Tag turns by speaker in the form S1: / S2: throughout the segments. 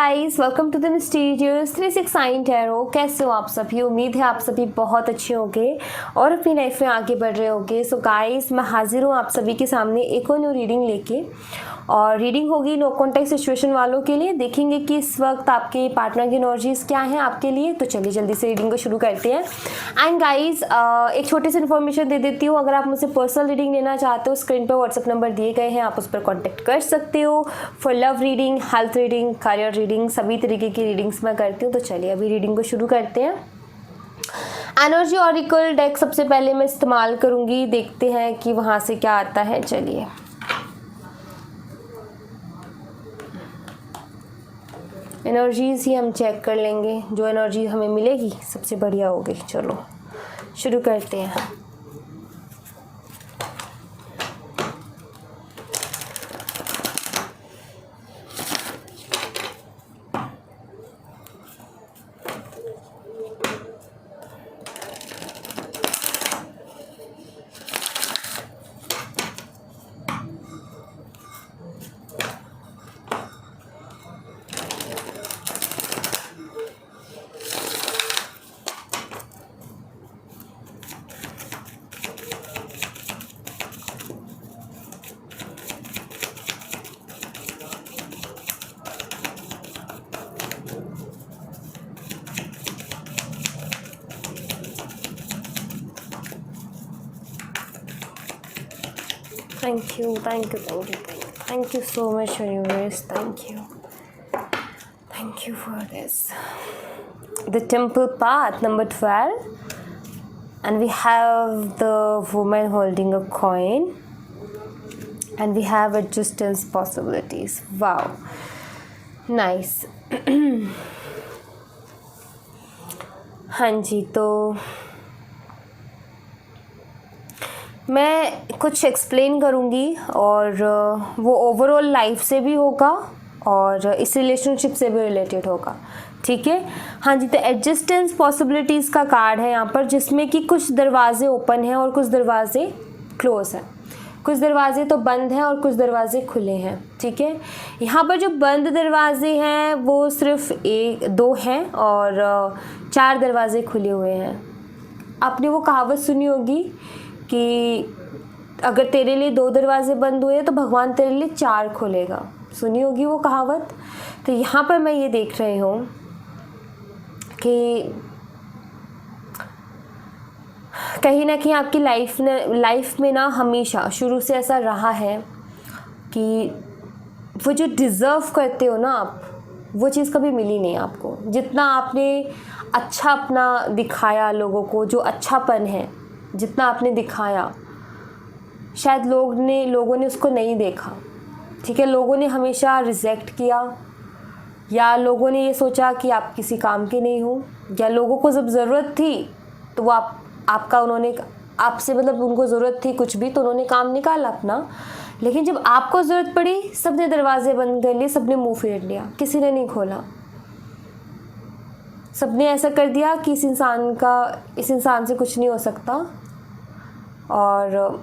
S1: Guys, welcome to the mysterious 369 tarot. कैसे हो आप सभी? उम्मीद है आप सभी बहुत अच्छे होंगे और अपनी लाइफ में आगे बढ़ रहे होंगे। सो गाइस, मैं हाजिर हूँ आप सभी के सामने एक और न्यू रीडिंग लेके। और रीडिंग होगी नो कॉन्टेक्ट सिचुएशन वालों के लिए। देखेंगे कि इस वक्त आपके पार्टनर की एनर्जीज क्या हैं आपके लिए। तो चलिए जल्दी से रीडिंग को शुरू करते हैं। एंड गाइस, एक छोटी सी इन्फॉर्मेशन दे देती हूँ। अगर आप मुझसे पर्सनल रीडिंग लेना चाहते हो, स्क्रीन पर व्हाट्सएप नंबर दिए गए हैं, आप उस पर कॉन्टेक्ट कर सकते हो। For love reading, health reading, career reading, सभी तरीके की रीडिंग्स मैं करती हूँ। तो चलिए अभी रीडिंग को शुरू करते हैं। एनर्जी ऑरिकल डेक सबसे पहले मैं इस्तेमाल करूँगी। देखते हैं कि वहाँ से क्या आता है। चलिए एनर्जीज ही हम चेक कर लेंगे। जो एनर्जी हमें मिलेगी सबसे बढ़िया होगी। चलो शुरू करते हैं। Thank you so much, universe. Thank you for this. The temple path number 12, and we have the woman holding a coin, and we have adjustance possibilities. Wow, nice. हाँ जी, तो मैं कुछ एक्सप्लेन करूँगी और वो ओवरऑल लाइफ से भी होगा और इस रिलेशनशिप से भी रिलेटेड होगा। ठीक है, हाँ जी। तो एडजस्टेंस पॉसिबिलिटीज़ का कार्ड है यहाँ पर, जिसमें कि कुछ दरवाजे ओपन हैं और कुछ दरवाजे क्लोज हैं। कुछ दरवाजे तो बंद हैं और कुछ दरवाजे खुले हैं। ठीक है, यहाँ पर जो बंद दरवाजे हैं वो सिर्फ दो हैं और 4 दरवाजे खुले हुए हैं। आपने वो कहावत सुनी होगी कि अगर तेरे लिए 2 दरवाजे बंद हुए तो भगवान तेरे लिए 4 खोलेगा। सुनी होगी वो कहावत। तो यहाँ पर मैं ये देख रही हूँ कि कहीं ना कहीं आपकी लाइफ में ना हमेशा शुरू से ऐसा रहा है कि वो जो डिज़र्व करते हो ना आप, वो चीज़ कभी मिली नहीं आपको। जितना आपने अच्छा अपना दिखाया लोगों को, जो अच्छापन है जितना आपने दिखाया, शायद लोगों ने उसको नहीं देखा। ठीक है, लोगों ने हमेशा रिजेक्ट किया, या लोगों ने ये सोचा कि आप किसी काम के नहीं हो, या लोगों को जब ज़रूरत थी तो वो आपसे मतलब उनको ज़रूरत थी कुछ भी तो उन्होंने काम निकाला अपना। लेकिन जब आपको ज़रूरत पड़ी सबने दरवाजे बंद कर लिए, सबने मुँह फेर लिया, किसी ने नहीं खोला। सबने ऐसा कर दिया कि इस इंसान से कुछ नहीं हो सकता। और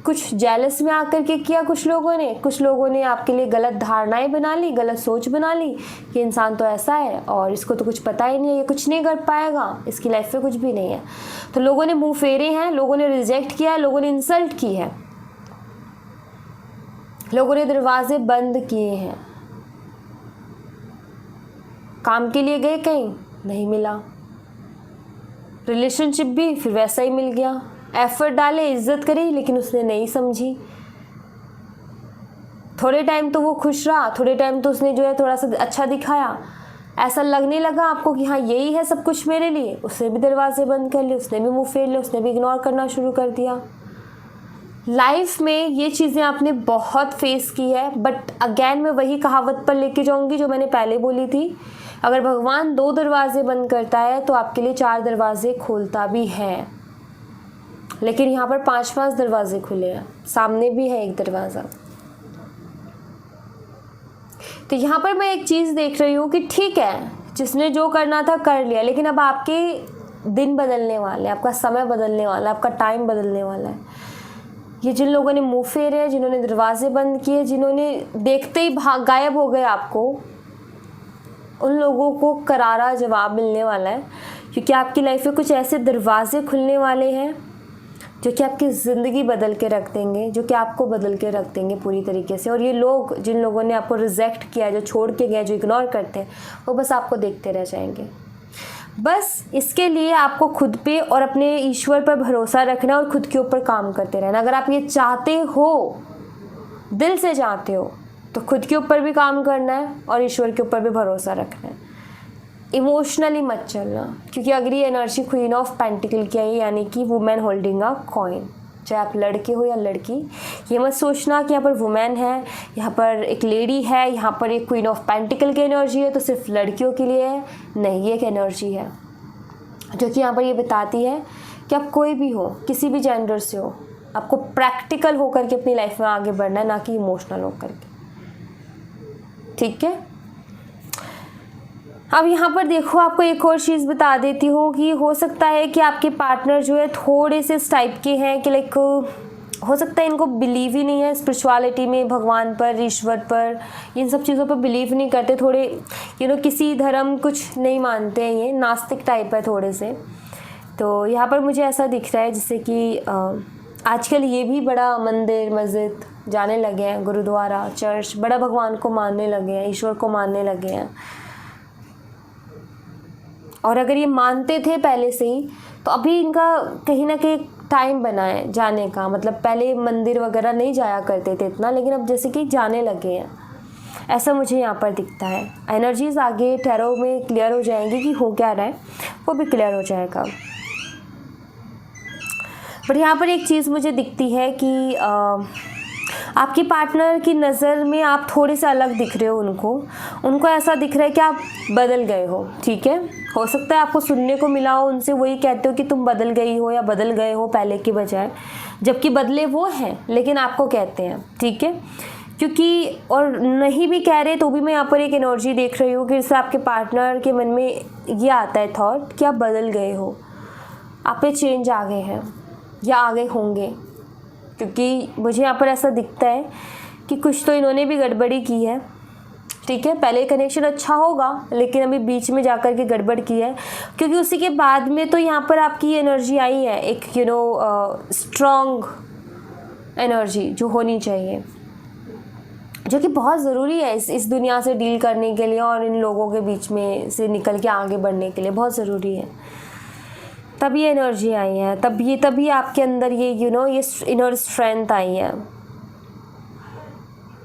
S1: कुछ जेलस में आकर के किया कुछ लोगों ने आपके लिए गलत धारणाएं बना ली, गलत सोच बना ली कि इंसान तो ऐसा है और इसको तो कुछ पता ही नहीं है, ये कुछ नहीं कर पाएगा, इसकी लाइफ में कुछ भी नहीं है। तो लोगों ने मुंह फेरे हैं, लोगों ने रिजेक्ट किया है, लोगों ने इंसल्ट की है, लोगों ने दरवाजे बंद किए हैं। काम के लिए गए, कहीं नहीं मिला। रिलेशनशिप भी फिर वैसा ही मिल गया। एफर्ट डाले, इज्जत करी, लेकिन उसने नहीं समझी। थोड़े टाइम तो वो खुश रहा, थोड़े टाइम तो उसने जो है थोड़ा सा अच्छा दिखाया, ऐसा लगने लगा आपको कि हाँ यही है सब कुछ मेरे लिए। उसने भी दरवाजे बंद कर लिए, उसने भी मुंह फेर लिया, उसने भी इग्नोर करना शुरू कर दिया। लाइफ में ये चीज़ें आपने बहुत फेस की है। बट अगेन मैं वही कहावत पर लेके जाऊँगी जो मैंने पहले बोली थी। अगर भगवान 2 दरवाजे बंद करता है तो आपके लिए 4 दरवाजे खोलता भी है। लेकिन यहाँ पर 5 दरवाजे खुले हैं, सामने भी है एक दरवाज़ा। तो यहाँ पर मैं एक चीज़ देख रही हूँ कि ठीक है, जिसने जो करना था कर लिया, लेकिन अब आपके दिन बदलने वाले हैं, आपका समय बदलने वाला है, आपका टाइम बदलने वाला है। ये जिन लोगों ने मुंह फेरे हैं, जिन्होंने दरवाजे बंद किए, जिन्होंने देखते ही गायब हो गए आपको, उन लोगों को करारा जवाब मिलने वाला है, क्योंकि आपकी लाइफ में कुछ ऐसे दरवाजे खुलने वाले हैं जो कि आपकी ज़िंदगी बदल के रख देंगे, जो कि आपको बदल के रख देंगे पूरी तरीके से। और ये लोग, जिन लोगों ने आपको रिजेक्ट किया, जो छोड़ के गए, जो इग्नोर करते हैं, वो बस आपको देखते रह जाएंगे। बस इसके लिए आपको खुद पे और अपने ईश्वर पर भरोसा रखना और खुद के ऊपर काम करते रहना। अगर आप ये चाहते हो, दिल से चाहते हो, तो खुद के ऊपर भी काम करना है और ईश्वर के ऊपर भी भरोसा रखना है। इमोशनली मत चलना, क्योंकि अगर ये एनर्जी क्वीन ऑफ पेंटिकल की है, यानी कि वुमेन होल्डिंग अ कॉइन, चाहे आप लड़के हो या लड़की, ये मत सोचना कि यहाँ पर वुमेन है, यहाँ पर एक लेडी है, यहाँ पर एक क्वीन ऑफ पेंटिकल की एनर्जी है तो सिर्फ लड़कियों के लिए है। नहीं, ये एक एनर्जी है जो कि यहाँ पर ये बताती है कि आप कोई भी हो, किसी भी जेंडर से हो, आपको प्रैक्टिकल होकर के अपनी लाइफ में आगे बढ़ना है, ना कि इमोशनल होकर के। ठीक है, अब यहाँ पर देखो, आपको एक और चीज़ बता देती हूँ कि हो सकता है कि आपके पार्टनर जो है थोड़े से इस टाइप के हैं कि लाइक हो सकता है इनको बिलीव ही नहीं है स्पिरिचुअलिटी में, भगवान पर, ईश्वर पर, इन सब चीज़ों पर बिलीव नहीं करते, थोड़े किसी धर्म कुछ नहीं मानते हैं, ये नास्तिक टाइप है थोड़े से। तो यहाँ पर मुझे ऐसा दिख रहा है जैसे कि आजकल ये भी बड़ा मंदिर मस्जिद जाने लगे हैं, गुरुद्वारा, चर्च, बड़ा भगवान को मानने लगे हैं, ईश्वर को मानने लगे हैं। और अगर ये मानते थे पहले से ही, तो अभी इनका कहीं ना कहीं टाइम बना है जाने का। मतलब पहले मंदिर वगैरह नहीं जाया करते थे इतना, लेकिन अब जैसे कि जाने लगे हैं, ऐसा मुझे यहाँ पर दिखता है। एनर्जीज आगे टैरो में क्लियर हो जाएंगी कि हो क्या रहा है, वो भी क्लियर हो जाएगा। बट यहाँ पर एक चीज़ मुझे दिखती है कि आपके पार्टनर की नज़र में आप थोड़े से अलग दिख रहे हो उनको ऐसा दिख रहा है कि आप बदल गए हो। ठीक है, हो सकता है आपको सुनने को मिला हो उनसे, वही कहते हो कि तुम बदल गई हो या बदल गए हो पहले की बजाय, जबकि बदले वो हैं, लेकिन आपको कहते हैं। ठीक है, क्योंकि और नहीं भी कह रहे तो भी मैं यहाँ पर एक एनर्जी देख रही हूँ कि इससे आपके पार्टनर के मन में ये आता है थॉट कि आप बदल गए हो, आप पे चेंज आ गए हैं या आगे होंगे। क्योंकि मुझे यहाँ पर ऐसा दिखता है कि कुछ तो इन्होंने भी गड़बड़ी की है। ठीक है, पहले कनेक्शन अच्छा होगा, लेकिन अभी बीच में जाकर के गड़बड़ की है, क्योंकि उसी के बाद में तो यहाँ पर आपकी एनर्जी आई है, एक स्ट्रॉन्ग एनर्जी जो होनी चाहिए, जो कि बहुत ज़रूरी है इस दुनिया से डील करने के लिए और इन लोगों के बीच में से निकल के आगे बढ़ने के लिए बहुत ज़रूरी है। तब ये एनर्जी आई है, तभी आपके अंदर ये ये इनर स्ट्रेंथ आई है।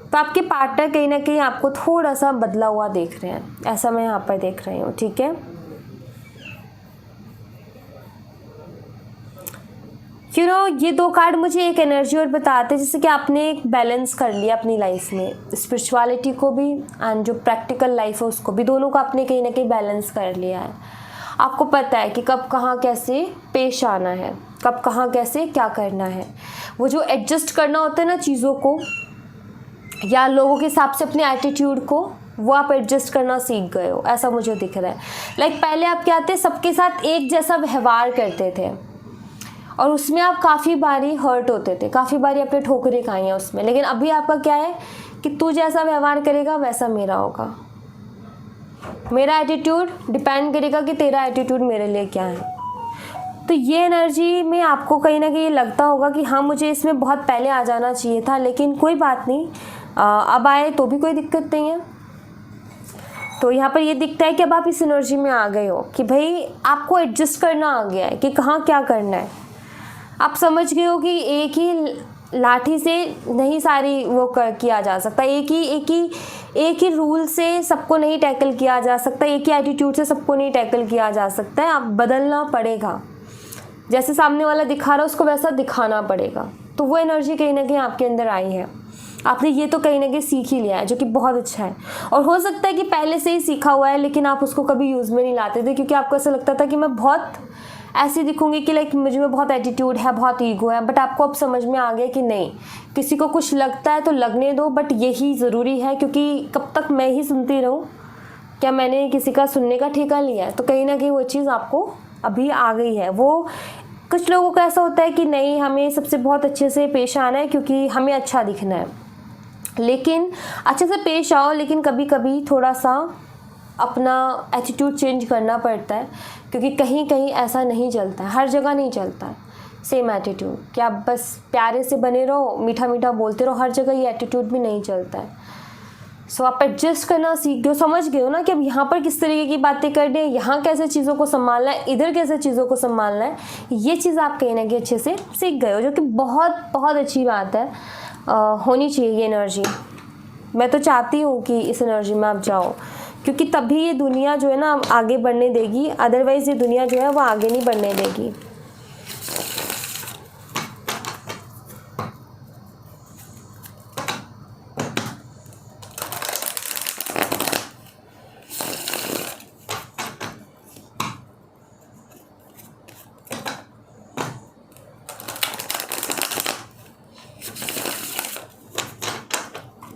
S1: तो आपके पार्टनर कहीं ना कहीं आपको थोड़ा सा बदला हुआ देख रहे हैं, ऐसा मैं यहाँ पर देख रही हूँ। ठीक है, ये दो कार्ड मुझे एक एनर्जी और बताते हैं जैसे कि आपने एक बैलेंस कर लिया अपनी लाइफ में, स्पिरिचुअलिटी को भी एंड जो प्रैक्टिकल लाइफ है उसको भी, दोनों को आपने कहीं ना कहीं बैलेंस कर लिया है। आपको पता है कि कब कहाँ कैसे पेश आना है, कब कहाँ कैसे क्या करना है। वो जो एडजस्ट करना होता है ना चीज़ों को या लोगों के हिसाब से अपने एटीट्यूड को, वो आप एडजस्ट करना सीख गए हो, ऐसा मुझे दिख रहा है। लाइक पहले आप क्या थे, सबके साथ एक जैसा व्यवहार करते थे और उसमें आप काफ़ी बारी हर्ट होते थे, काफ़ी बारी अपने ठोकरें खाई हैं उसमें। लेकिन अभी आपका क्या है कि तू जैसा व्यवहार करेगा वैसा मेरा होगा, मेरा एटीट्यूड डिपेंड करेगा कि तेरा एटीट्यूड मेरे लिए क्या है। तो ये एनर्जी में आपको कहीं ना कहीं लगता होगा कि हाँ मुझे इसमें बहुत पहले आ जाना चाहिए था, लेकिन कोई बात नहीं, अब आए तो भी कोई दिक्कत नहीं है। तो यहाँ पर ये दिखता है कि अब आप इस एनर्जी में आ गए हो कि भाई आपको एडजस्ट करना आ गया है कि कहाँ क्या करना है। आप समझ गए हो कि एक ही लाठी से नहीं सारी वो किया जा सकता, एक ही रूल से सबको नहीं टैकल किया जा सकता, एक ही एटीट्यूड से सबको नहीं टैकल किया जा सकता है। आप बदलना पड़ेगा, जैसे सामने वाला दिखा रहा है उसको वैसा दिखाना पड़ेगा। तो वो एनर्जी कहीं ना कहीं आपके अंदर आई है, आपने ये तो कहीं ना कहीं सीख ही लिया है, जो कि बहुत अच्छा है। और हो सकता है कि पहले से ही सीखा हुआ है लेकिन आप उसको कभी यूज़ में नहीं लाते थे, क्योंकि आपको ऐसा लगता था कि मैं बहुत ऐसी दिखूंगी कि लाइक मुझ में बहुत एटीट्यूड है, बहुत ईगो है। बट आपको अब समझ में आ गया कि नहीं, किसी को कुछ लगता है तो लगने दो, बट यही ज़रूरी है, क्योंकि कब तक मैं ही सुनती रहूँ, क्या मैंने किसी का सुनने का ठेका लिया है। तो कहीं ना कहीं वो चीज़ आपको अभी आ गई है। वो कुछ लोगों का ऐसा होता है कि नहीं, हमें सबसे बहुत अच्छे से पेश आना है क्योंकि हमें अच्छा दिखना है, लेकिन अच्छे से पेश आओ, लेकिन कभी कभी थोड़ा सा अपना एटीट्यूड चेंज करना पड़ता है, क्योंकि कहीं कहीं ऐसा नहीं चलता है, हर जगह नहीं चलता है सेम एटीट्यूड कि आप बस प्यारे से बने रहो, मीठा मीठा बोलते रहो, हर जगह ये एटीट्यूड भी नहीं चलता है। सो आप एडजस्ट करना सीख गए हो, समझ गए हो ना कि अब यहाँ पर किस तरीके की बातें करनी है, यहाँ कैसे चीज़ों को संभालना है, इधर कैसे चीज़ों को संभालना है। ये चीज़ आप कहीं ना कहीं अच्छे से सीख गए हो, जो कि बहुत बहुत अच्छी बात है। होनी चाहिए ये एनर्जी। मैं तो चाहती हूँ कि इस एनर्जी में आप जाओ, क्योंकि तभी ये दुनिया जो है ना आगे बढ़ने देगी, अदरवाइज़ ये दुनिया जो है वो आगे नहीं बढ़ने देगी।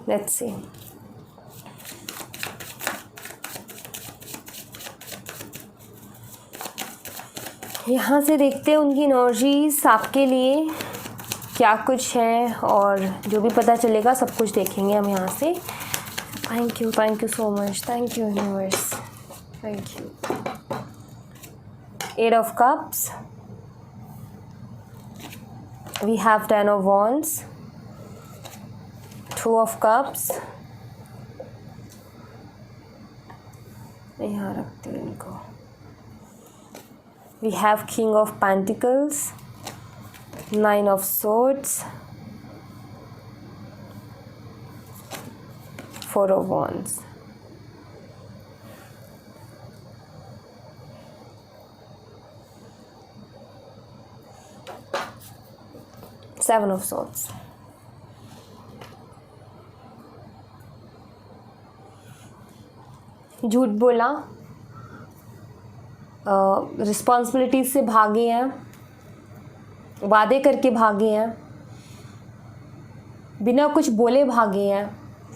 S1: Let's see. यहाँ से देखते हैं उनकी एनर्जीज आपके लिए क्या कुछ है, और जो भी पता चलेगा सब कुछ देखेंगे हम यहाँ से। Thank you so much, thank you universe, thank you. 8 of Cups, we have 10 of Wands, 2 of Cups, यहाँ रखते हैं इनको। We have King of Pentacles, 9 of Swords, 4 of Wands. Seven of Swords. झूठ बोला, रिस्पॉन्सिबिलिटीज से भागे हैं, वादे करके भागे हैं, बिना कुछ बोले भागे हैं,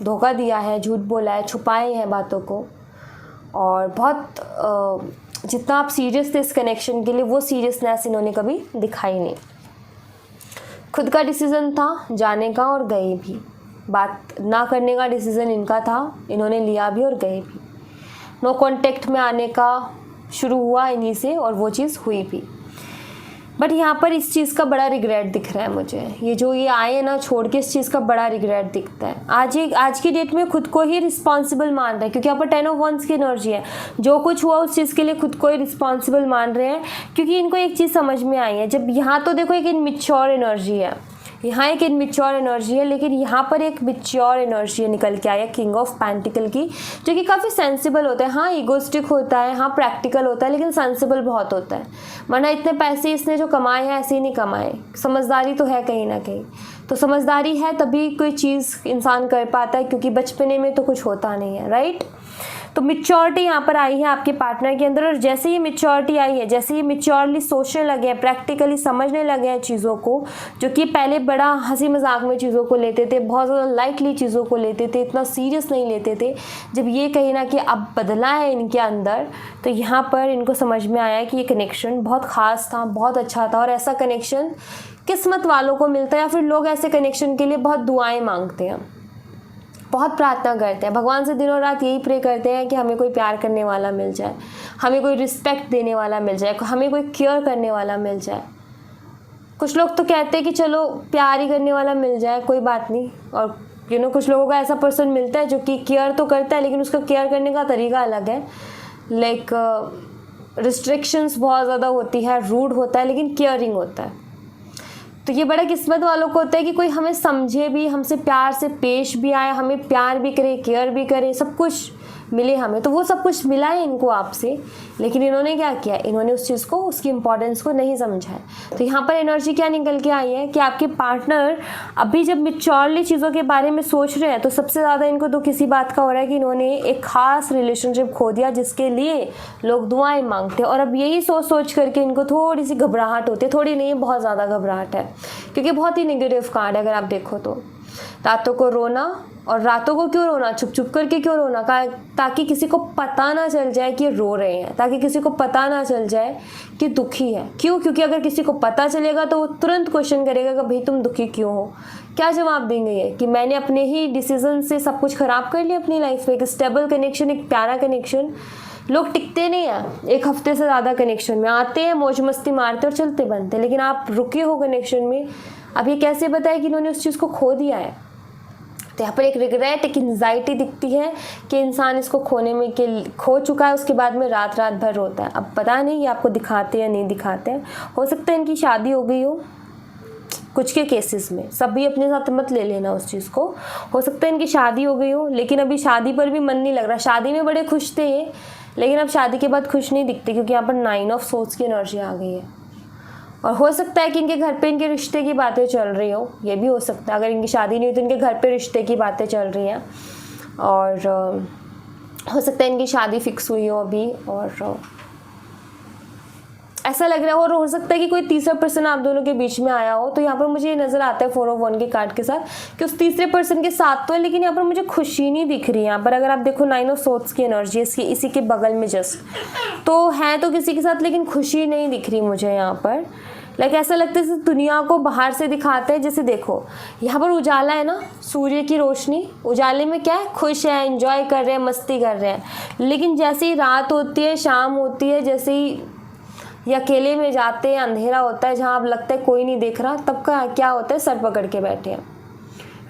S1: धोखा दिया है, झूठ बोला है, छुपाए हैं बातों को, और बहुत जितना आप सीरियस थे इस कनेक्शन के लिए वो सीरियसनेस इन्होंने कभी दिखाई नहीं। खुद का डिसीज़न था जाने का और गए भी, बात ना करने का डिसीज़न इनका था, इन्होंने लिया भी और गए भी। नो कांटेक्ट में आने का शुरू हुआ इन्हीं से और वो चीज़ हुई भी। बट यहाँ पर इस चीज़ का बड़ा रिग्रेट दिख रहा है मुझे, ये जो ये आए हैं ना छोड़ के, इस चीज़ का बड़ा रिग्रेट दिखता है। आज की डेट में खुद को ही रिस्पॉन्सिबल मान रहे हैं, क्योंकि यहाँ पर 10 of Wands की एनर्जी है। जो कुछ हुआ उस चीज़ के लिए खुद को ही रिस्पॉन्सिबल मान रहे हैं, क्योंकि इनको एक चीज़ समझ में आई है। जब यहाँ तो देखो एक इनमिच्योर एनर्जी है, यहाँ एक इनमिच्योर एनर्जी है, लेकिन यहाँ पर एक मिच्योर एनर्जी निकल के आई है किंग ऑफ पेंटिकल की, जो कि काफ़ी सेंसिबल होता है। हाँ ईगोस्टिक होता है, हाँ प्रैक्टिकल होता है, लेकिन सेंसिबल बहुत होता है। वरना इतने पैसे इसने जो कमाए हैं ऐसे ही नहीं कमाए, समझदारी तो है कहीं ना कहीं। तो समझदारी है तभी कोई चीज़ इंसान कर पाता है, क्योंकि बचपने में तो कुछ होता नहीं है, राइट। तो मिच्योरिटी यहाँ पर आई है आपके पार्टनर के अंदर, और जैसे ही मिच्योरिटी आई है, जैसे ही मिच्योरली सोचने लगे हैं, प्रैक्टिकली समझने लगे हैं चीज़ों को, जो कि पहले बड़ा हंसी मजाक में चीज़ों को लेते थे, बहुत ज़्यादा लाइटली चीज़ों को लेते थे, इतना सीरियस नहीं लेते थे। जब ये कहीं ना कि अब बदला है इनके अंदर, तो यहाँ पर इनको समझ में आया कि ये कनेक्शन बहुत ख़ास था, बहुत अच्छा था, और ऐसा कनेक्शन किस्मत वालों को मिलता है, या फिर लोग ऐसे कनेक्शन के लिए बहुत दुआएँ मांगते हैं, बहुत प्रार्थना करते हैं, भगवान से दिनों रात यही प्रे करते हैं कि हमें कोई प्यार करने वाला मिल जाए, हमें कोई रिस्पेक्ट देने वाला मिल जाए, हमें कोई केयर करने वाला मिल जाए। कुछ लोग तो कहते हैं कि चलो प्यार ही करने वाला मिल जाए, कोई बात नहीं। और कुछ लोगों का ऐसा पर्सन मिलता है जो कि केयर तो करता है, लेकिन उसका केयर करने का तरीका अलग है। लाइक रिस्ट्रिक्शंस बहुत ज़्यादा होती है, रूड होता है, लेकिन केयरिंग होता है। तो ये बड़ा किस्मत वालों को होता है कि कोई हमें समझे भी, हमसे प्यार से पेश भी आए, हमें प्यार भी करे, केयर भी करे, सब कुछ मिले हमें। तो वो सब कुछ मिला है इनको आपसे, लेकिन इन्होंने क्या किया, इन्होंने उस चीज़ को, उसकी इम्पोर्टेंस को नहीं समझा है। तो यहाँ पर एनर्जी क्या निकल के आई है कि आपके पार्टनर अभी जब मिच्योरली चीज़ों के बारे में सोच रहे हैं, तो सबसे ज़्यादा इनको दुख इसी बात का हो रहा है कि इन्होंने एक ख़ास रिलेशनशिप खो दिया, जिसके लिए लोग दुआएं मांगते हैं। और अब यही सोच करके इनको थोड़ी सी घबराहट होती है, थोड़ी नहीं बहुत ज़्यादा घबराहट है, क्योंकि बहुत ही नेगेटिव कार्ड है। अगर आप देखो तो रातों को रोना और रातों को क्यों रोना, छुप छुप करके क्यों रोना, ताकि किसी को पता ना चल जाए कि रो रहे हैं, ताकि किसी को पता ना चल जाए कि दुखी है। क्यों? क्योंकि अगर किसी को पता चलेगा तो वो तुरंत क्वेश्चन करेगा कि भाई तुम दुखी क्यों हो। क्या जवाब देंगे ये कि मैंने अपने ही डिसीजन से सब कुछ ख़राब कर लिया अपनी लाइफ में। एक स्टेबल कनेक्शन, एक प्यारा कनेक्शन, लोग टिकते नहीं हैं एक हफ्ते से ज़्यादा कनेक्शन में, आते हैं मौज मस्ती मारते और चलते बनते, लेकिन आप रुके हो कनेक्शन में। अब ये कैसे बताए कि इन्होंने उस चीज़ को खो दिया है? तो यहाँ पर एक रिग्रेट, एक एंजाइटी दिखती है कि इंसान इसको खोने में खो चुका है, उसके बाद में रात रात भर रोता है। अब पता नहीं ये आपको दिखाते या नहीं दिखाते हैं। हो सकता है इनकी शादी हो गई हो कुछ के केसेस में, सब भी अपने साथ मत ले लेना उस चीज़ को। हो सकता है इनकी शादी हो गई हो, लेकिन अभी शादी पर भी मन नहीं लग रहा। शादी में बड़े खुश थे ये, लेकिन अब शादी के बाद खुश नहीं दिखते, क्योंकि यहाँ पर 9 ऑफ सोर्ड्स की एनर्जी आ गई है। और हो सकता है कि इनके घर पे इनके रिश्ते की बातें चल रही हो, ये भी हो सकता है। अगर इनकी शादी नहीं हुई तो इनके घर पे रिश्ते की बातें चल रही हैं, और हो सकता है इनकी शादी फिक्स हुई हो अभी, और ऐसा लग रहा है। और हो सकता है कि कोई तीसरा पर्सन आप दोनों के बीच में आया हो। तो यहाँ पर मुझे ये नज़र आता है 4 ऑफ 1 के कार्ड के साथ कि उस तीसरे पर्सन के साथ तो है, लेकिन यहाँ पर मुझे खुशी नहीं दिख रही है। यहाँ पर अगर आप देखो 9 ऑफ सोर्ड्स की एनर्जी इसी के बगल में जस्ट तो है तो किसी के साथ, लेकिन खुशी नहीं दिख रही मुझे यहाँ पर। लाइक ऐसा लगता है जैसे दुनिया को बाहर से दिखाते हैं। जैसे देखो यहाँ पर उजाला है ना, सूर्य की रोशनी, उजाले में क्या है, खुश है, एंजॉय कर रहे हैं, मस्ती कर रहे हैं। लेकिन जैसे ही रात होती है, शाम होती है, जैसे ही ये अकेले में जाते हैं, अंधेरा होता है जहाँ अब लगता है कोई नहीं देख रहा, तब का क्या होता है, सर पकड़ के बैठे हैं।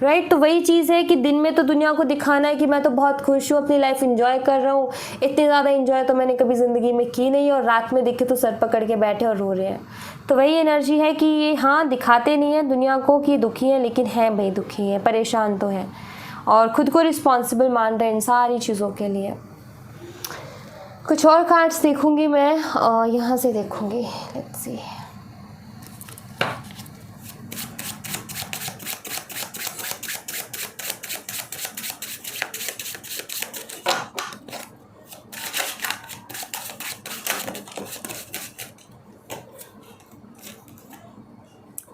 S1: राइट तो वही चीज़ है कि दिन में तो दुनिया को दिखाना है कि मैं तो बहुत खुश हूँ, अपनी लाइफ एंजॉय कर रहा हूँ, इतनी ज़्यादा एंजॉय तो मैंने कभी ज़िंदगी में की नहीं, और रात में दिखे तो सर पकड़ के बैठे और रो रहे हैं। तो वही एनर्जी है कि ये हाँ दिखाते नहीं है दुनिया को कि दुखी हैं, लेकिन हैं भाई दुखी हैं, परेशान तो हैं, और ख़ुद को रिस्पॉन्सिबल मान रहे हैं इन सारी चीज़ों के लिए। कुछ और कार्ड्स देखूंगी मैं, यहाँ से देखूंगी, let's see.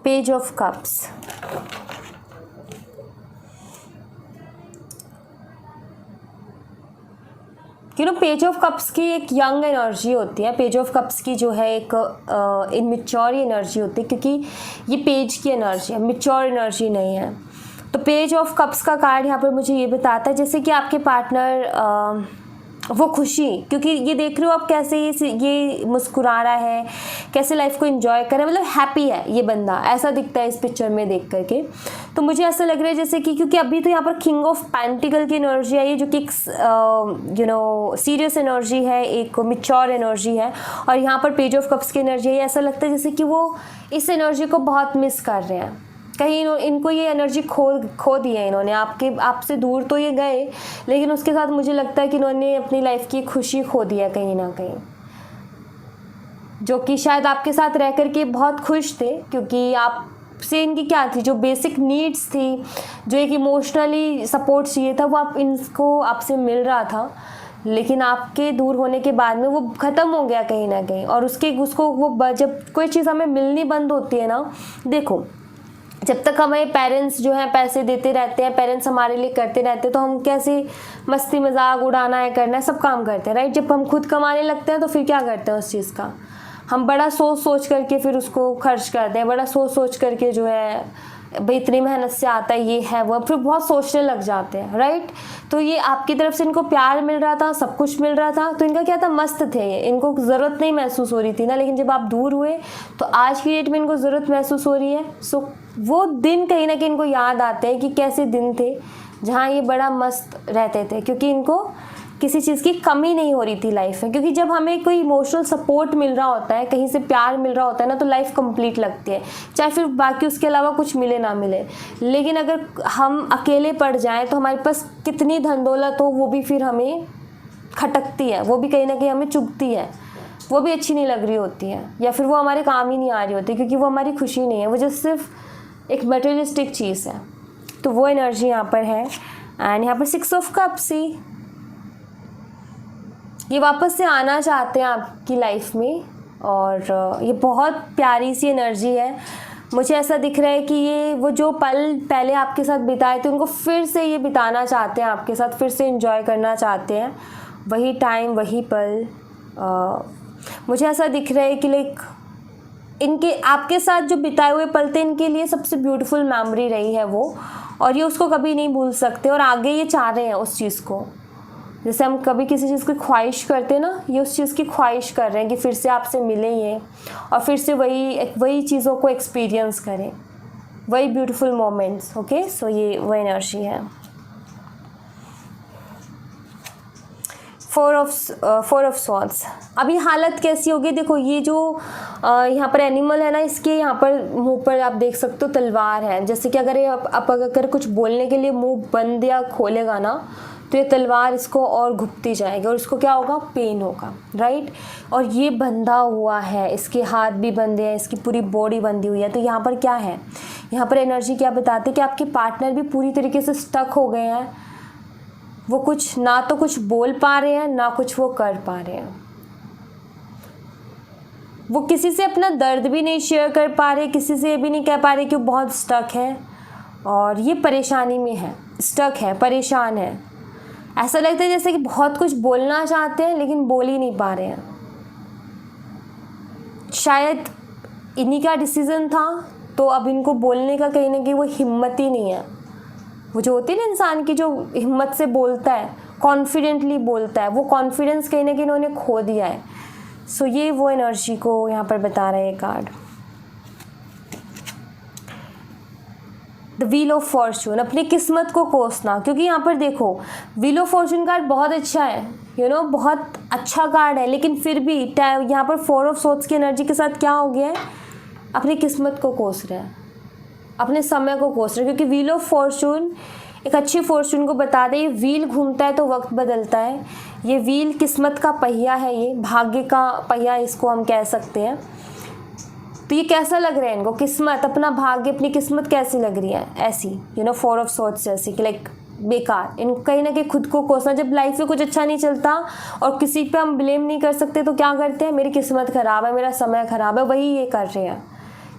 S1: Page of cups, page of cups की एक यंग एनर्जी होती है। पेज ऑफ कप्स की जो है एक इनमेच्योर एनर्जी होती है, क्योंकि ये पेज की एनर्जी है, मेच्योर एनर्जी नहीं है। तो पेज ऑफ कप्स का कार्ड यहाँ पर मुझे ये बताता है जैसे कि आपके पार्टनर वो खुशी, क्योंकि ये देख रहे हो आप कैसे ये मुस्कुरा रहा है, कैसे लाइफ को एंजॉय कर रहा है, मतलब हैप्पी है ये बंदा, ऐसा दिखता है इस पिक्चर में देख करके। तो मुझे ऐसा लग रहा है जैसे कि, क्योंकि अभी तो यहाँ पर किंग ऑफ पेंटिकल की एनर्जी आई है, जो कि एक सीरियस एनर्जी है, एक मैच्योर एनर्जी है, और यहाँ पर पेज ऑफ कप्स की एनर्जी है। ऐसा लगता है जैसे कि वो इस एनर्जी को बहुत मिस कर रहे हैं, कहीं इनको ये एनर्जी खो दी है इन्होंने। आपसे दूर तो ये गए, लेकिन उसके साथ मुझे लगता है कि इन्होंने अपनी लाइफ की खुशी खो दी है कहीं ना कहीं, जो कि शायद आपके साथ रह कर के बहुत खुश थे, क्योंकि आपसे इनकी क्या थी, जो बेसिक नीड्स थी, जो एक इमोशनली सपोर्ट चाहिए था, वो इनको आपसे मिल रहा था, लेकिन आपके दूर होने के बाद में वो ख़त्म हो गया कहीं ना कहीं। और उसको वो जब कोई चीज़ हमें मिलनी बंद होती है ना, देखो जब तक हमें पेरेंट्स जो हैं पैसे देते रहते हैं, पेरेंट्स हमारे लिए करते रहते हैं, तो हम कैसे मस्ती मजाक उड़ाना है, करना है, सब काम करते हैं, राइट। जब हम खुद कमाने लगते हैं तो फिर क्या करते हैं उस चीज़ का, हम बड़ा सोच करके फिर उसको खर्च करते हैं, बड़ा सोच करके जो है भाई इतनी मेहनत से आता है, ये है वो, फिर बहुत सोचने लग जाते हैं, राइट। तो ये आपकी तरफ से इनको प्यार मिल रहा था, सब कुछ मिल रहा था, तो इनका क्या था, मस्त थे ये, इनको ज़रूरत नहीं महसूस हो रही थी ना। लेकिन जब आप दूर हुए तो आज की डेट में इनको ज़रूरत महसूस हो रही है। सो वो दिन कहीं ना कहीं इनको याद आते हैं कि कैसे दिन थे जहाँ ये बड़ा मस्त रहते थे, क्योंकि इनको किसी चीज़ की कमी नहीं हो रही थी लाइफ में। क्योंकि जब हमें कोई इमोशनल सपोर्ट मिल रहा होता है, कहीं से प्यार मिल रहा होता है ना, तो लाइफ कंप्लीट लगती है, चाहे फिर बाकी उसके अलावा कुछ मिले ना मिले। लेकिन अगर हम अकेले पड़ जाएं तो हमारे पास कितनी धन दौलत हो, वो भी फिर हमें खटकती है, वो भी कहीं ना कहीं हमें चुभती है, वो भी अच्छी नहीं लग रही होती है, या फिर वो हमारे काम ही नहीं आ रही होती, क्योंकि वो हमारी खुशी नहीं है, वो जस्ट सिर्फ एक मटेरियलिस्टिक चीज़ है। तो वो एनर्जी यहाँ पर है। एंड यहाँ पर 6 ऑफ कप्स ही, ये वापस से आना चाहते हैं आपकी लाइफ में, और ये बहुत प्यारी सी एनर्जी है। मुझे ऐसा दिख रहा है कि ये वो जो पल पहले आपके साथ बिताए थे उनको फिर से ये बिताना चाहते हैं आपके साथ, फिर से एंजॉय करना चाहते हैं, वही टाइम वही पल। मुझे ऐसा दिख रहा है कि लाइक इनके आपके साथ जो बिताए हुए पल थे इनके लिए सबसे ब्यूटीफुल मेमोरी रही है वो, और ये उसको कभी नहीं भूल सकते और आगे ये चाह रहे हैं उस चीज़ को। जैसे हम कभी किसी चीज़ की ख्वाहिश करते हैं ना, ये उस चीज़ की ख्वाहिश कर रहे हैं कि फिर से आपसे मिलें ये, और फिर से वही चीज़ों को एक्सपीरियंस करें, वही ब्यूटीफुल मोमेंट्स। ओके, सो ये वो एनर्जी है। Four of swords. अभी हालत कैसी होगी देखो, ये जो यहाँ पर एनिमल है ना, इसके यहाँ पर मुंह पर आप देख सकते हो तलवार है। जैसे कि अगर ये अगर कुछ बोलने के लिए मुंह बंद या खोलेगा ना, तो ये तलवार इसको और घुपती जाएगी और इसको क्या होगा, पेन होगा, राइट। और ये बंधा हुआ है, इसके हाथ भी बंधे हैं, इसकी पूरी बॉडी बंधी हुई है। तो यहाँ पर क्या है, यहाँ पर एनर्जी क्या बताती है कि आपके पार्टनर भी पूरी तरीके से स्टक हो गए हैं। वो कुछ ना तो कुछ बोल पा रहे हैं ना कुछ वो कर पा रहे हैं। वो किसी से अपना दर्द भी नहीं शेयर कर पा रहे, किसी से ये भी नहीं कह पा रहे कि वो बहुत स्टक है और ये परेशानी में है, स्टक है, परेशान है। ऐसा लगता है जैसे कि बहुत कुछ बोलना चाहते हैं लेकिन बोल ही नहीं पा रहे हैं। शायद इन्हीं का डिसीज़न था, तो अब इनको बोलने का कहीं ना कहीं वो हिम्मत ही नहीं है। वो जो होती है ना इंसान की, जो हिम्मत से बोलता है, कॉन्फिडेंटली बोलता है, वो कॉन्फिडेंस कहीं ना कहीं इन्होंने खो दिया है। सो ये वो एनर्जी को यहाँ पर बता रहे हैं card. The wheel of Fortune, अपनी किस्मत को कोसना, क्योंकि यहाँ पर देखो व्हील ऑफ फॉर्चून कार्ड बहुत अच्छा है, बहुत अच्छा कार्ड है, लेकिन फिर भी यहाँ पर फोर ऑफ सोर्ड्स की एनर्जी के साथ क्या हो गया है, अपनी किस्मत को कोस रहे हैं, अपने समय को कोस रहे हैं। क्योंकि व्हील ऑफ फॉर्चून एक अच्छी फॉर्चून को बता दे, ये व्हील घूमता है तो वक्त बदलता है। ये व्हील किस्मत का पहिया है, ये भाग्य का पहिया इसको हम कह सकते हैं। तो ये कैसा लग रहा है इनको, किस्मत, अपना भाग्य, अपनी किस्मत कैसी लग रही है, ऐसी फोर ऑफ सोर्ड्स जैसी कि लाइक बेकार। इनको कहीं ना कहीं खुद को कोसना, जब लाइफ में कुछ अच्छा नहीं चलता और किसी पे हम ब्लेम नहीं कर सकते तो क्या करते हैं, मेरी किस्मत ख़राब है, मेरा समय ख़राब है, वही ये कर रहे हैं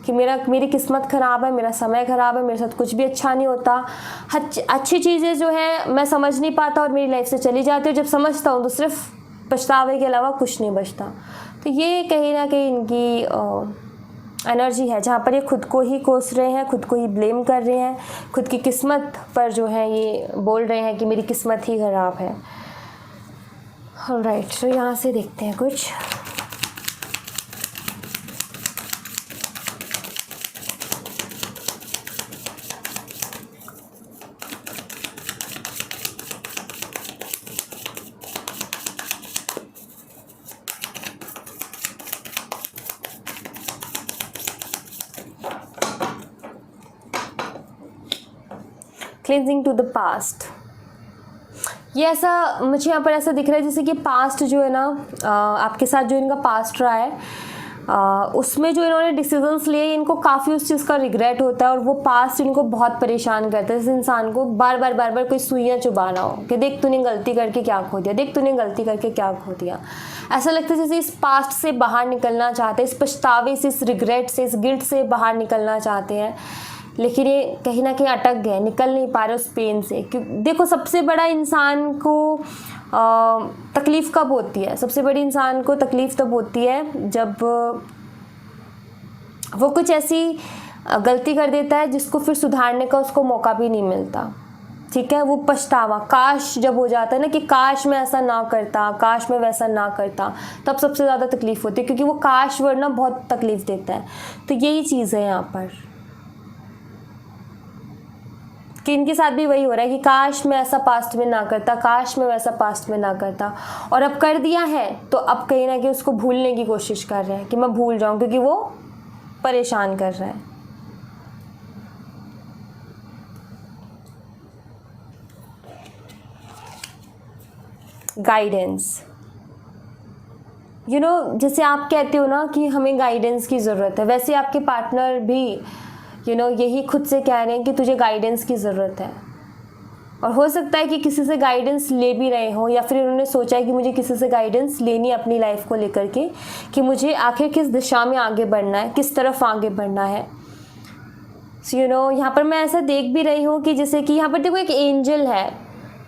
S1: कि मेरी किस्मत ख़राब है, मेरा समय ख़राब है, मेरे साथ कुछ भी अच्छा नहीं होता, अच्छी चीज़ें जो है मैं समझ नहीं पाता और मेरी लाइफ से चली जाती है। जब समझता हूँ तो सिर्फ पछतावे के अलावा कुछ नहीं बचता। तो ये कहीं ना कहीं इनकी एनर्जी है, जहाँ पर ये खुद को ही कोस रहे हैं, खुद को ही ब्लेम कर रहे हैं, खुद की किस्मत पर जो है ये बोल रहे हैं कि मेरी किस्मत ही ख़राब है। ऑलराइट, तो यहाँ से देखते हैं कुछ। क्लिनजिंग टू द पास्ट, ये ऐसा मुझे यहाँ पर ऐसा दिख रहा है जैसे कि पास्ट जो है ना, आपके साथ जो इनका पास्ट रहा है, उसमें जो इन्होंने डिसीजंस लिए इनको काफ़ी उस चीज़ का रिग्रेट होता है और वो पास्ट इनको बहुत परेशान करता है। इस इंसान को बार बार कोई सुइयाँ चुभाना हो कि देख तूने गलती करके क्या खो दिया, देख तूने गलती करके क्या खो दिया। ऐसा लगता है जैसे इस पास्ट से बाहर निकलना चाहते हैं, इस पछतावे से, इस रिग्रेट से, इस गिल्ट से बाहर निकलना चाहते हैं, लेकिन ये कहीं ना कहीं अटक गए, निकल नहीं पा रहे उस पेन से। क्योंकि देखो सबसे बड़ा इंसान को तकलीफ़ कब होती है, सबसे बड़ी इंसान को तकलीफ़ तब होती है जब वो कुछ ऐसी गलती कर देता है जिसको फिर सुधारने का उसको मौका भी नहीं मिलता। ठीक है, वो पछतावा, काश जब हो जाता है ना कि काश मैं ऐसा ना करता, काश मैं वैसा ना करता, तब सबसे ज़्यादा तकलीफ़ होती है, क्योंकि वो काश वर्ड ना बहुत तकलीफ़ देता है। तो यही चीज़ है यहाँ पर कि इनके साथ भी वही हो रहा है कि काश मैं ऐसा पास्ट में ना करता, काश मैं वैसा पास्ट में ना करता, और अब कर दिया है तो अब कहीं ना कहीं उसको भूलने की कोशिश कर रहे हैं कि मैं भूल जाऊं, क्योंकि वो परेशान कर रहा है। गाइडेंस, जैसे आप कहते हो ना कि हमें गाइडेंस की ज़रूरत है, वैसे आपके पार्टनर भी यही खुद से कह रहे हैं कि तुझे गाइडेंस की ज़रूरत है। और हो सकता है कि किसी से गाइडेंस ले भी रहे हों, या फिर उन्होंने सोचा है कि मुझे किसी से गाइडेंस लेनी है अपनी लाइफ को लेकर के, कि मुझे आखिर किस दिशा में आगे बढ़ना है, किस तरफ आगे बढ़ना है। यहाँ पर मैं ऐसा देख भी रही हूँ कि जैसे कि यहाँ पर देखो एक एंजल है,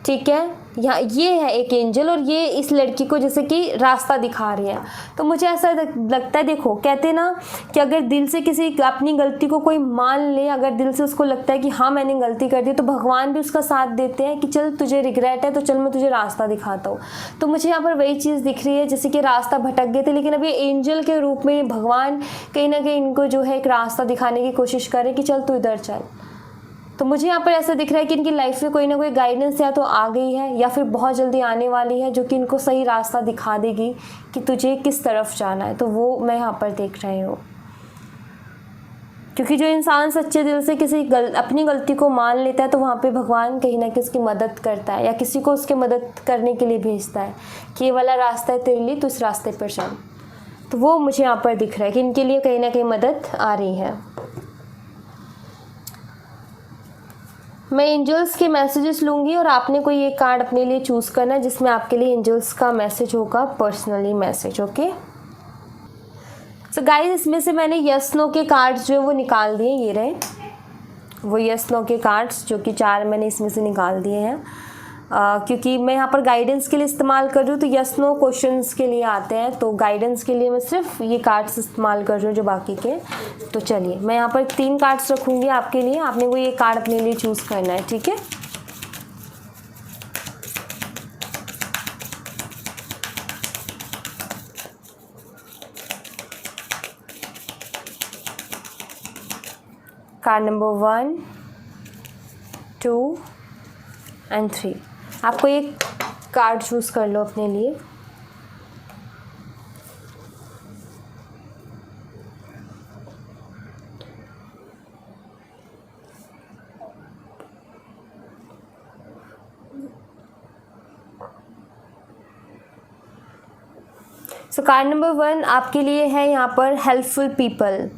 S1: ठीक है, यहाँ ये है एक एंजल और ये इस लड़की को जैसे कि रास्ता दिखा रही है। तो मुझे ऐसा लगता है, देखो कहते ना कि अगर दिल से किसी अपनी गलती को कोई मान ले, अगर दिल से उसको लगता है कि हाँ मैंने गलती कर दी, तो भगवान भी उसका साथ देते हैं कि चल तुझे रिग्रेट है तो चल मैं तुझे रास्ता दिखाता हूँ। तो मुझे यहाँ पर वही चीज़ दिख रही है, जैसे कि रास्ता भटक गए थे, लेकिन अभी एंजल के रूप में भगवान कहीं ना कहीं इनको जो है एक रास्ता दिखाने की कोशिश करे कि चल तू इधर चल। तो मुझे यहाँ पर ऐसा दिख रहा है कि इनकी लाइफ में कोई ना कोई गाइडेंस या तो आ गई है या फिर बहुत जल्दी आने वाली है, जो कि इनको सही रास्ता दिखा देगी कि तुझे किस तरफ जाना है। तो वो मैं यहाँ पर देख रही हूँ, क्योंकि जो इंसान सच्चे दिल से अपनी गलती को मान लेता है तो वहाँ पे भगवान कहीं ना कहीं उसकी मदद करता है या किसी को उसकी मदद करने के लिए भेजता है कि ये वाला रास्ता है तेरे लिए, तो इस रास्ते पर चल। तो वो मुझे यहाँ पर दिख रहा है कि इनके लिए कहीं ना कहीं मदद आ रही है। मैं एंजल्स के मैसेजेस लूँगी और आपने कोई एक कार्ड अपने लिए चूज़ करना है जिसमें आपके लिए एंजल्स का मैसेज होगा, personally message. Okay, so guys, इसमें से मैंने यस नो के कार्ड्स जो है वो निकाल दिए, ये रहे वो यस नो के कार्ड्स, जो कि 4 मैंने इसमें से निकाल दिए हैं। क्योंकि मैं यहाँ पर गाइडेंस के लिए इस्तेमाल कर रही हूँ, तो यस नो क्वेश्चंस के लिए आते हैं, तो गाइडेंस के लिए मैं सिर्फ ये कार्ड्स इस्तेमाल कर रही हूँ जो बाकी के। तो चलिए, मैं यहाँ पर 3 कार्ड्स रखूँगी आपके लिए, आपने कोई एक कार्ड अपने लिए चूज़ करना है, ठीक है। Card number 1, 2 and 3। आपको एक कार्ड चूज़ कर लो अपने लिए। सो कार्ड नंबर 1 आपके लिए है यहाँ पर हेल्पफुल पीपल।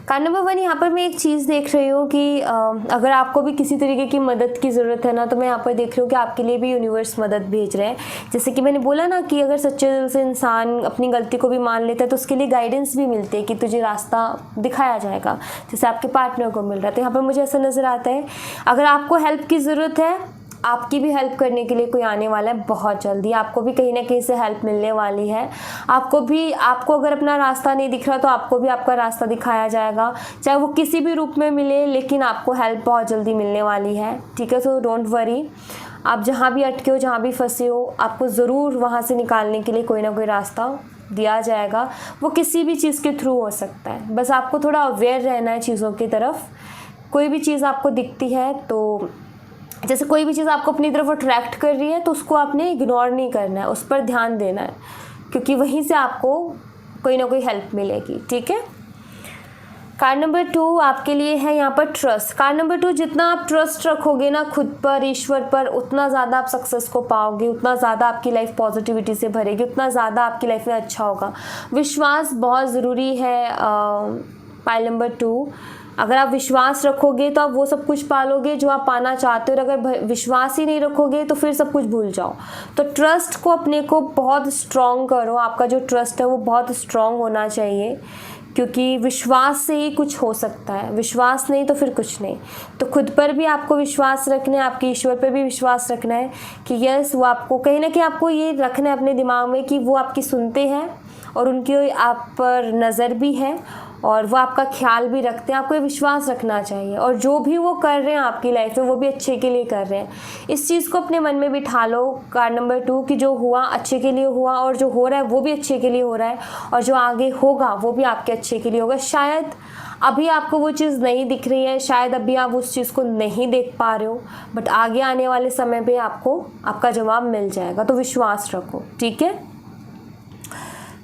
S1: कार्ड नंबर 1 यहाँ पर मैं एक चीज़ देख रही हूँ कि अगर आपको भी किसी तरीके की मदद की ज़रूरत है ना, तो मैं यहाँ पर देख रही हूँ कि आपके लिए भी यूनिवर्स मदद भेज रहे हैं। जैसे कि मैंने बोला ना कि अगर सच्चे दिल से इंसान अपनी गलती को भी मान लेता है तो उसके लिए गाइडेंस भी मिलती है कि तुझे रास्ता दिखाया जाएगा, जैसे आपके पार्टनर को मिल रहा है। तो यहाँ पर मुझे ऐसा नज़र आता है, अगर आपको हेल्प की ज़रूरत है, आपकी भी हेल्प करने के लिए कोई आने वाला है बहुत जल्दी। आपको भी कहीं ना कहीं से हेल्प मिलने वाली है। आपको अगर अपना रास्ता नहीं दिख रहा तो आपको भी आपका रास्ता दिखाया जाएगा, चाहे वो किसी भी रूप में मिले, लेकिन आपको हेल्प बहुत जल्दी मिलने वाली है, ठीक है। तो डोंट वरी, आप जहाँ भी अटके हो, जहाँ भी फंसे हो, आपको ज़रूर वहाँ से निकालने के लिए कोई ना कोई रास्ता दिया जाएगा। वो किसी भी चीज़ के थ्रू हो सकता है, बस आपको थोड़ा अवेयर रहना है चीज़ों की तरफ। कोई भी चीज़ आपको दिखती है, तो जैसे कोई भी चीज़ आपको अपनी तरफ अट्रैक्ट कर रही है, तो उसको आपने इग्नोर नहीं करना है, उस पर ध्यान देना है, क्योंकि वहीं से आपको कोई ना कोई हेल्प मिलेगी, ठीक है। कार्ड नंबर 2 आपके लिए है यहाँ पर ट्रस्ट। कार्ड नंबर 2, जितना आप ट्रस्ट रखोगे ना खुद पर, ईश्वर पर, उतना ज़्यादा आप सक्सेस को पाओगे, उतना ज़्यादा आपकी लाइफ पॉजिटिविटी से भरेगी, उतना ज़्यादा आपकी लाइफ में अच्छा होगा। विश्वास बहुत ज़रूरी है। पाइल नंबर 2, अगर आप विश्वास रखोगे तो आप वो सब कुछ पालोगे जो आप पाना चाहते हो, और अगर विश्वास ही नहीं रखोगे तो फिर सब कुछ भूल जाओ। तो ट्रस्ट को, अपने को बहुत स्ट्रॉन्ग करो। आपका जो ट्रस्ट है वो बहुत स्ट्रॉन्ग होना चाहिए, क्योंकि विश्वास से ही कुछ हो सकता है, विश्वास नहीं तो फिर कुछ नहीं। तो खुद पर भी आपको विश्वास रखना है, आपके ईश्वर पर भी विश्वास रखना है कि यस, वो आपको कहीं ना कहीं आपको ये रखना है अपने दिमाग में कि वो आपकी सुनते हैं और उनकी आप पर नज़र भी है और वो आपका ख्याल भी रखते हैं। आपको ये विश्वास रखना चाहिए, और जो भी वो कर रहे हैं आपकी लाइफ में वो भी अच्छे के लिए कर रहे हैं। इस चीज़ को अपने मन में बिठा लो, कार्ड नंबर 2, कि जो हुआ अच्छे के लिए हुआ, और जो हो रहा है वो भी अच्छे के लिए हो रहा है, और जो आगे होगा वो भी आपके अच्छे के लिए होगा। शायद अभी आपको वो चीज़ नहीं दिख रही है, शायद अभी आप उस चीज़ को नहीं देख पा रहे हो, बट आगे आने वाले समय पे आपको आपका जवाब मिल जाएगा। तो विश्वास रखो, ठीक है।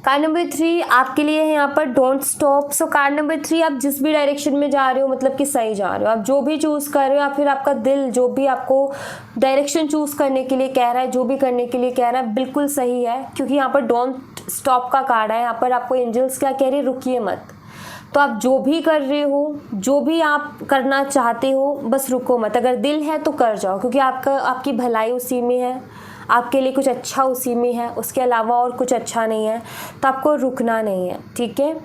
S1: कार्ड नंबर 3 आपके लिए है यहाँ पर don't stop. So card number 3, आप जिस भी डायरेक्शन में जा रहे हो, मतलब कि सही जा रहे हो, आप जो भी चूज़ कर रहे हो, या फिर आपका दिल जो भी आपको डायरेक्शन चूज़ करने के लिए कह रहा है, जो भी करने के लिए कह रहा है, बिल्कुल सही है। क्योंकि यहाँ पर डोंट स्टॉप का कार्ड है। यहाँ पर आपको एंजल्स क्या कह रहे हैं, रुकिए मत। तो आप जो भी कर रहे हो, जो भी आप करना चाहते हो, बस रुको मत। अगर दिल है तो कर जाओ, क्योंकि आपकी भलाई उसी में है, आपके लिए कुछ अच्छा उसी में है, उसके अलावा और कुछ अच्छा नहीं है, तो आपको रुकना नहीं है, ठीक है।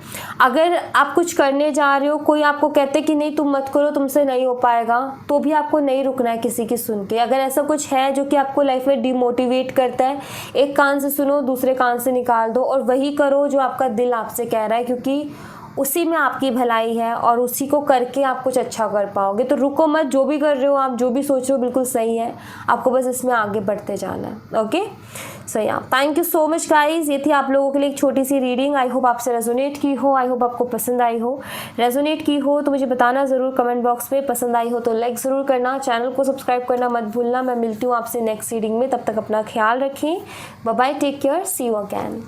S1: अगर आप कुछ करने जा रहे हो, कोई आपको कहते कि नहीं तुम मत करो, तुमसे नहीं हो पाएगा, तो भी आपको नहीं रुकना है किसी की सुन के। अगर ऐसा कुछ है जो कि आपको लाइफ में डिमोटिवेट करता है, एक कान से सुनो, दूसरे कान से निकाल दो और वही करो जो आपका दिल आपसे कह रहा है, क्योंकि उसी में आपकी भलाई है और उसी को करके आप कुछ अच्छा कर पाओगे। तो रुको मत, जो भी कर रहे हो आप, जो भी सोच रहे हो बिल्कुल सही है, आपको बस इसमें आगे बढ़ते जाना है। ओके, सो या thank you so much guys. ये थी आप लोगों के लिए एक छोटी सी रीडिंग। आई होप आपसे रेजोनेट की हो, आई होप आपको पसंद आई हो। रेजोनेट की हो तो मुझे बताना ज़रूर कमेंट बॉक्स में, पसंद आई हो तो लाइक ज़रूर करना, चैनल को सब्सक्राइब करना मत भूलना। मैं मिलती हूँ आपसे नेक्स्ट रीडिंग में, तब तक अपना ख्याल रखें। Bye bye, take care, see you again.